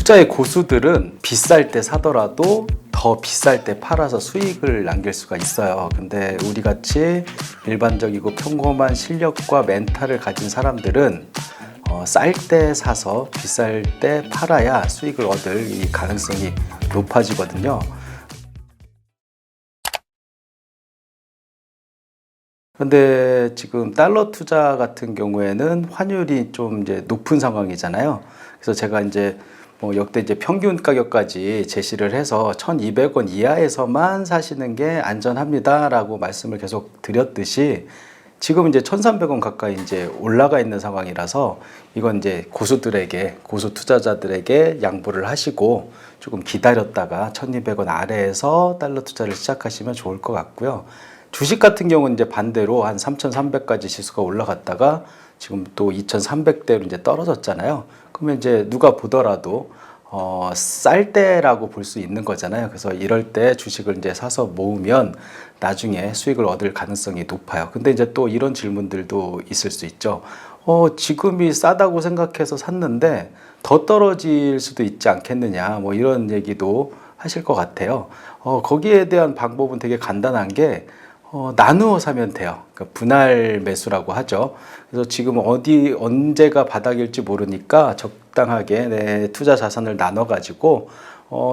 투자의 고수들은 비쌀 때 사더라도 더 비쌀 때 팔아서 수익을 남길 수가 있어요. 근데 우리 같이 일반적이고 평범한 실력과 멘탈을 가진 사람들은 쌀 때 사서 비쌀 때 팔아야 수익을 얻을 이 가능성이 높아지거든요. 근데 지금 달러 투자 같은 경우에는 환율이 좀 이제 높은 상황이잖아요. 그래서 제가 이제 역대 이제 평균 가격까지 제시를 해서 1,200원 이하에서만 사시는 게 안전합니다라고 말씀을 계속 드렸듯이 지금 이제 1,300원 가까이 이제 올라가 있는 상황이라서 이건 이제 고수들에게, 고수 투자자들에게 양보를 하시고 조금 기다렸다가 1,200원 아래에서 달러 투자를 시작하시면 좋을 것 같고요. 주식 같은 경우는 이제 반대로 한 3,300까지 지수가 올라갔다가 지금 또 2,300대로 이제 떨어졌잖아요. 그러면 이제 누가 보더라도 쌀 때라고 볼 수 있는 거잖아요. 그래서 이럴 때 주식을 이제 사서 모으면 나중에 수익을 얻을 가능성이 높아요. 근데 이제 또 이런 질문들도 있을 수 있죠. 지금이 싸다고 생각해서 샀는데 더 떨어질 수도 있지 않겠느냐, 뭐 이런 얘기도 하실 것 같아요. 거기에 대한 방법은 되게 간단한 게 나누어 사면 돼요. 그러니까 분할 매수라고 하죠. 그래서 지금 언제가 바닥일지 모르니까 적당하게 내 투자 자산을 나눠 가지고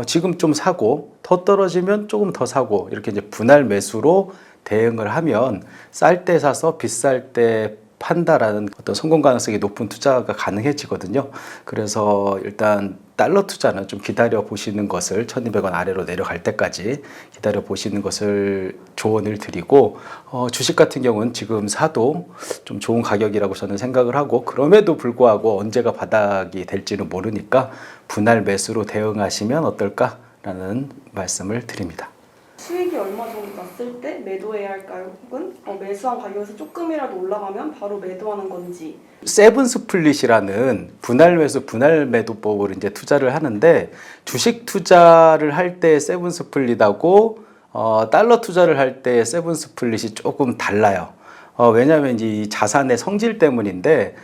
지금 좀 사고 더 떨어지면 조금 더 사고 이렇게 이제 분할 매수로 대응을 하면 쌀 때 사서 비쌀 때 판다라는 어떤 성공 가능성이 높은 투자가 가능해지거든요. 그래서 일단 달러 투자는 좀 기다려 보시는 것을 1,200원 아래로 내려갈 때까지 기다려 보시는 것을 조언을 드리고 주식 같은 경우는 지금 사도 좀 좋은 가격이라고 저는 생각을 하고 그럼에도 불구하고 언제가 바닥이 될지는 모르니까 분할 매수로 대응하시면 어떨까라는 말씀을 드립니다. 수익이 얼마 정도 났을 때 매도해야 할까요? 혹은 매수한 가격에서 조금이라도 올라가면 바로 매도하는 건지. 세븐 스플릿이라는 분할 매수, 분할 매도법으로 이제 투자를 하는데 주식 투자를 할 때 세븐 스플릿하고 달러 투자를 할 때 세븐 스플릿이 조금 달라요. 왜냐하면 이 자산의 성질 때문인데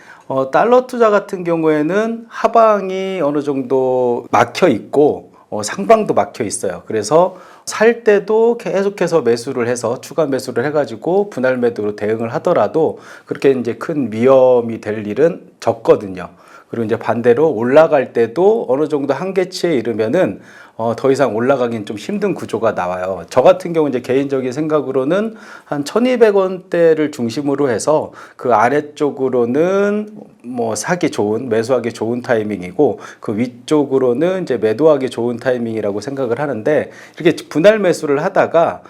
달러 투자 같은 경우에는 하방이 어느 정도 막혀 있고 상방도 막혀 있어요. 그래서 살 때도 계속해서 매수를 해서 추가 매수를 해가지고 분할 매도로 대응을 하더라도 그렇게 이제 큰 위험이 될 일은 적거든요. 그리고 이제 반대로 올라갈 때도 어느 정도 한계치에 이르면은 더 이상 올라가긴 좀 힘든 구조가 나와요. 저 같은 경우 이제 개인적인 생각으로는 한 1,200원대를 중심으로 해서 그 아래쪽으로는 뭐 사기 좋은, 매수하기 좋은 타이밍이고 그 위쪽으로는 이제 매도하기 좋은 타이밍이라고 생각을 하는데 이렇게 분할 매수를 하다가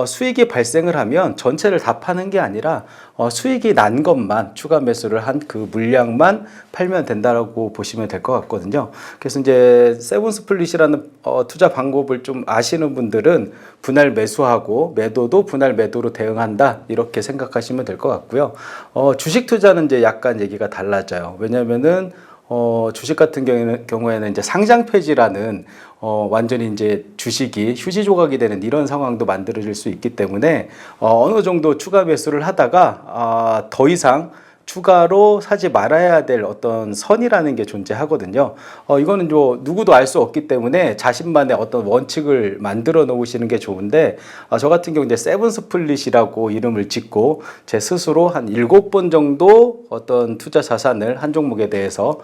수익이 발생을 하면 전체를 다 파는 게 아니라 수익이 난 것만 추가 매수를 한 그 물량만 팔면 된다라고 보시면 될 것 같거든요. 그래서 이제 세븐 스플릿이라는 투자 방법을 좀 아시는 분들은 분할 매수하고 매도도 분할 매도로 대응한다 이렇게 생각하시면 될 것 같고요. 주식 투자는 이제 약간 얘기가 달라져요. 왜냐면은 주식 같은 경우에는 이제 상장 폐지라는 완전히 이제 주식이 휴지 조각이 되는 이런 상황도 만들어질 수 있기 때문에 어느 정도 추가 매수를 하다가 더 이상 추가로 사지 말아야 될 어떤 선이라는 게 존재하거든요. 이거는 누구도 알 수 없기 때문에 자신만의 어떤 원칙을 만들어 놓으시는 게 좋은데 저 같은 경우 이제 세븐 스플릿이라고 이름을 짓고 제 스스로 한 7번 정도 어떤 투자 자산을 한 종목에 대해서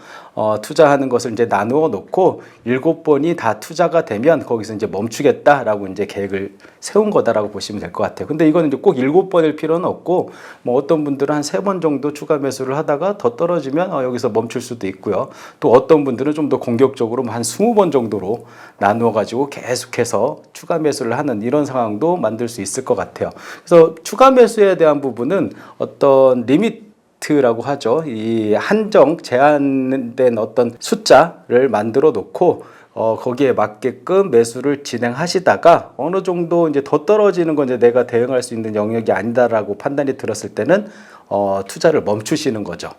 투자하는 것을 이제 나누어 놓고 7번이 다 투자가 되면 거기서 이제 멈추겠다라고 이제 계획을 세운 거다라고 보시면 될 것 같아요. 근데 이거는 이제 꼭 7번일 필요는 없고 뭐 어떤 분들은 한 3번 정도 추가 매수를 하다가 더 떨어지면 여기서 멈출 수도 있고요. 또 어떤 분들은 좀 더 공격적으로 한 20번 정도로 나누어 가지고 계속해서 추가 매수를 하는 이런 상황도 만들 수 있을 것 같아요. 그래서 추가 매수에 대한 부분은 어떤 리미트라고 하죠. 이 한정, 제한된 어떤 숫자를 만들어 놓고 거기에 맞게끔 매수를 진행하시다가 어느 정도 이제 더 떨어지는 건 이제 내가 대응할 수 있는 영역이 아니다라고 판단이 들었을 때는 투자를 멈추시는 거죠.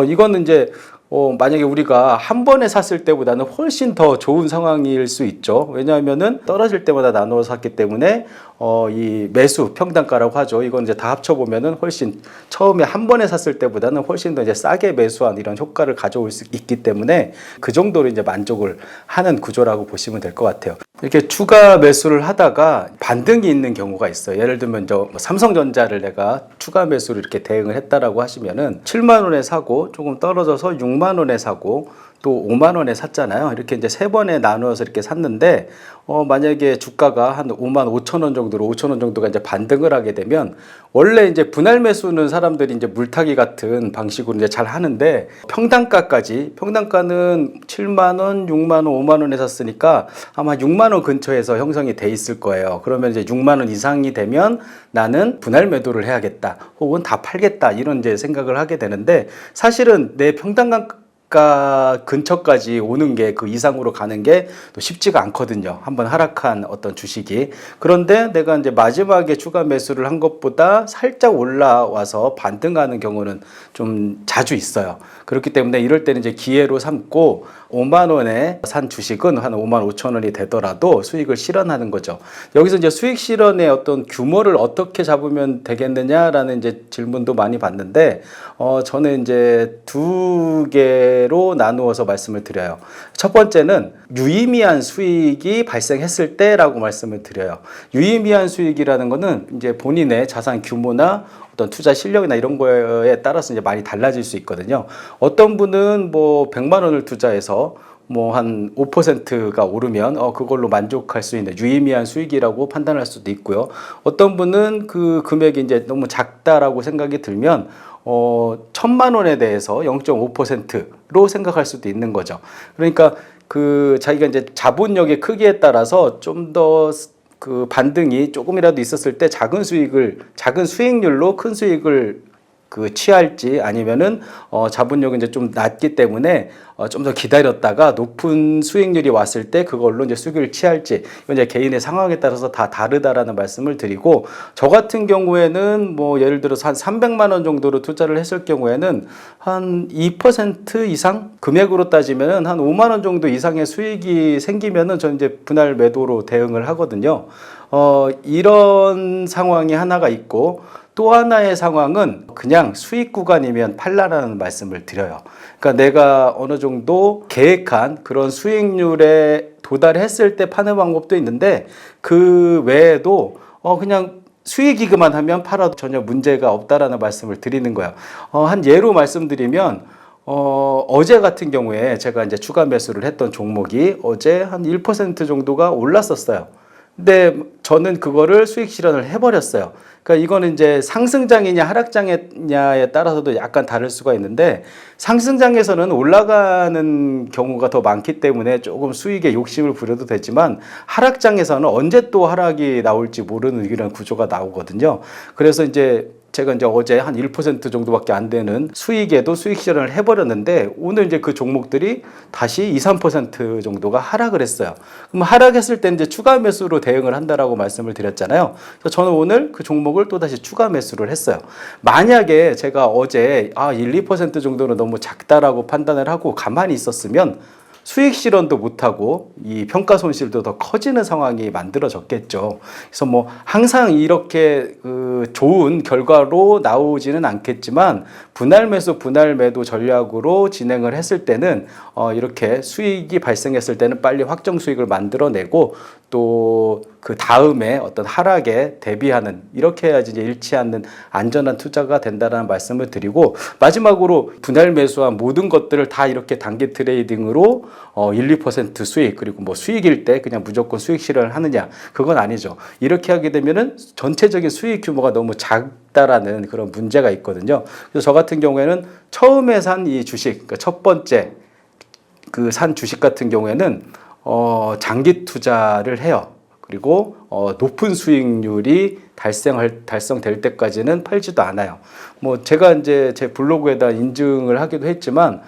이거는 이제 만약에 우리가 한 번에 샀을 때보다는 훨씬 더 좋은 상황일 수 있죠. 왜냐하면은 떨어질 때마다 나누어 샀기 때문에 이 매수 평단가라고 하죠. 이건 이제 다 합쳐보면은 훨씬 처음에 한 번에 샀을 때보다는 훨씬 더 이제 싸게 매수한 이런 효과를 가져올 수 있기 때문에 그 정도로 이제 만족을 하는 구조라고 보시면 될 것 같아요. 이렇게 추가 매수를 하다가 반등이 있는 경우가 있어요. 예를 들면 삼성전자를 내가 추가 매수를 이렇게 대응을 했다라고 하시면은 7만 원에 사고 조금 떨어져서 6만 원에 사고 또 5만 원에 샀잖아요. 이렇게 이제 세 번에 나누어서 이렇게 샀는데 만약에 주가가 한 5만 5천 원 정도로 5천 원 정도가 이제 반등을 하게 되면 원래 이제 분할 매수는 사람들이 이제 물타기 같은 방식으로 이제 잘 하는데 평단가는 7만 원, 6만 원, 5만 원에 샀으니까 아마 6만 원 근처에서 형성이 돼 있을 거예요. 그러면 이제 6만 원 이상이 되면 나는 분할 매도를 해야겠다. 혹은 다 팔겠다. 이런 이제 생각을 하게 되는데 사실은 내 평단가 근처까지 오는 게 그 이상으로 가는 게 또 쉽지가 않거든요. 한번 하락한 어떤 주식이. 그런데 내가 이제 마지막에 추가 매수를 한 것보다 살짝 올라와서 반등하는 경우는 좀 자주 있어요. 그렇기 때문에 이럴 때는 이제 기회로 삼고 5만 원에 산 주식은 한 5만 5천 원이 되더라도 수익을 실현하는 거죠. 여기서 이제 수익 실현의 어떤 규모를 어떻게 잡으면 되겠느냐라는 이제 질문도 많이 받는데 저는 이제 두 개로 나누어서 말씀을 드려요. 첫 번째는 유의미한 수익이 발생했을 때라고 말씀을 드려요. 유의미한 수익이라는 거는 이제 본인의 자산 규모나 어떤 투자 실력이나 이런 거에 따라서 이제 많이 달라질 수 있거든요. 어떤 분은 뭐 100만 원을 투자해서 뭐 한 5%가 오르면 그걸로 만족할 수 있는 유의미한 수익이라고 판단할 수도 있고요. 어떤 분은 그 금액이 이제 너무 작다라고 생각이 들면 1,000만 원에 대해서 0.5%로 생각할 수도 있는 거죠. 그러니까 그 자기가 이제 자본력의 크기에 따라서 좀 더 그 반등이 조금이라도 있었을 때 작은 수익률로 큰 수익을 그 취할지 아니면은 자본력이 이제 좀 낮기 때문에 좀 더 기다렸다가 높은 수익률이 왔을 때 그걸로 이제 수익을 취할지 이건 이제 개인의 상황에 따라서 다 다르다라는 말씀을 드리고 저 같은 경우에는 뭐 예를 들어서 한 300만 원 정도로 투자를 했을 경우에는 한 2% 이상 금액으로 따지면은 한 5만 원 정도 이상의 수익이 생기면은 저는 이제 분할 매도로 대응을 하거든요. 이런 상황이 하나가 있고 또 하나의 상황은 그냥 수익 구간이면 팔라라는 말씀을 드려요. 그러니까 내가 어느 정도 계획한 그런 수익률에 도달했을 때 파는 방법도 있는데 그 외에도 그냥 수익이기만 하면 팔아도 전혀 문제가 없다라는 말씀을 드리는 거예요. 한 예로 말씀드리면 어제 같은 경우에 제가 이제 추가 매수를 했던 종목이 어제 한 1% 정도가 올랐었어요. 근데 저는 그거를 수익 실현을 해버렸어요. 그러니까 이거는 이제 상승장이냐 하락장이냐에 따라서도 약간 다를 수가 있는데 상승장에서는 올라가는 경우가 더 많기 때문에 조금 수익에 욕심을 부려도 되지만 하락장에서는 언제 또 하락이 나올지 모르는 이런 구조가 나오거든요. 그래서 이제 제가 이제 어제 한 1% 정도밖에 안 되는 수익에도 수익 실현을 해버렸는데 오늘 이제 그 종목들이 다시 2, 3% 정도가 하락을 했어요. 그럼 하락했을 때 이제 추가 매수로 대응을 한다라고 말씀을 드렸잖아요. 그래서 저는 오늘 그 종목을 또 다시 추가 매수를 했어요. 만약에 제가 어제 1, 2% 정도는 너무 작다라고 판단을 하고 가만히 있었으면 수익 실현도 못하고 이 평가 손실도 더 커지는 상황이 만들어졌겠죠. 그래서 뭐 항상 이렇게 좋은 결과로 나오지는 않겠지만 분할 매수, 분할 매도 전략으로 진행을 했을 때는 이렇게 수익이 발생했을 때는 빨리 확정 수익을 만들어내고 또 그 다음에 어떤 하락에 대비하는 이렇게 해야지 이제 잃지 않는 안전한 투자가 된다는 말씀을 드리고 마지막으로 분할 매수한 모든 것들을 다 이렇게 단기 트레이딩으로 1, 2% 수익 그리고 뭐 수익일 때 그냥 무조건 수익 실현을 하느냐 그건 아니죠. 이렇게 하게 되면은 전체적인 수익 규모가 너무 작다라는 그런 문제가 있거든요. 그래서 저 같은 경우에는 처음에 산 이 주식 그러니까 첫 번째 그 산 주식 같은 경우에는 장기 투자를 해요. 그리고 높은 수익률이 달성될 때까지는 팔지도 않아요. 뭐 제가 이제 제 블로그에다 인증을 하기도 했지만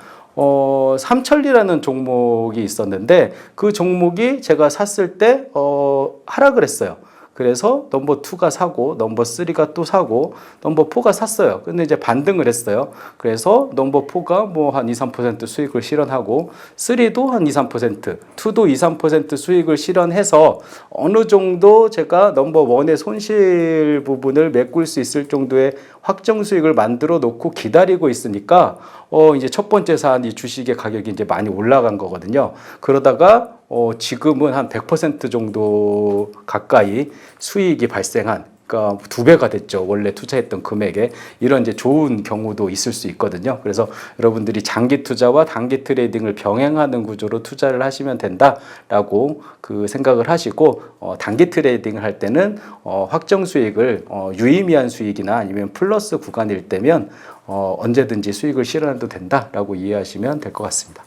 삼천리라는 종목이 있었는데 그 종목이 제가 샀을 때 하락을 했어요. 그래서 넘버 2가 사고 넘버 3가 또 사고 넘버 4가 샀어요. 근데 이제 반등을 했어요. 그래서 넘버 4가 뭐 한 2, 3% 수익을 실현하고 3도 한 2, 3%, 2도 2, 3% 수익을 실현해서 어느 정도 제가 넘버 1의 손실 부분을 메꿀 수 있을 정도의 확정 수익을 만들어 놓고 기다리고 있으니까 이제 첫 번째 사안 이 주식의 가격이 이제 많이 올라간 거거든요. 그러다가 지금은 한 100% 정도 가까이 수익이 발생한, 그러니까 2배가 됐죠. 원래 투자했던 금액에. 이런 이제 좋은 경우도 있을 수 있거든요. 그래서 여러분들이 장기 투자와 단기 트레이딩을 병행하는 구조로 투자를 하시면 된다라고 그 생각을 하시고, 단기 트레이딩을 할 때는 확정 수익을 유의미한 수익이나 아니면 플러스 구간일 때면 언제든지 수익을 실현해도 된다라고 이해하시면 될 것 같습니다.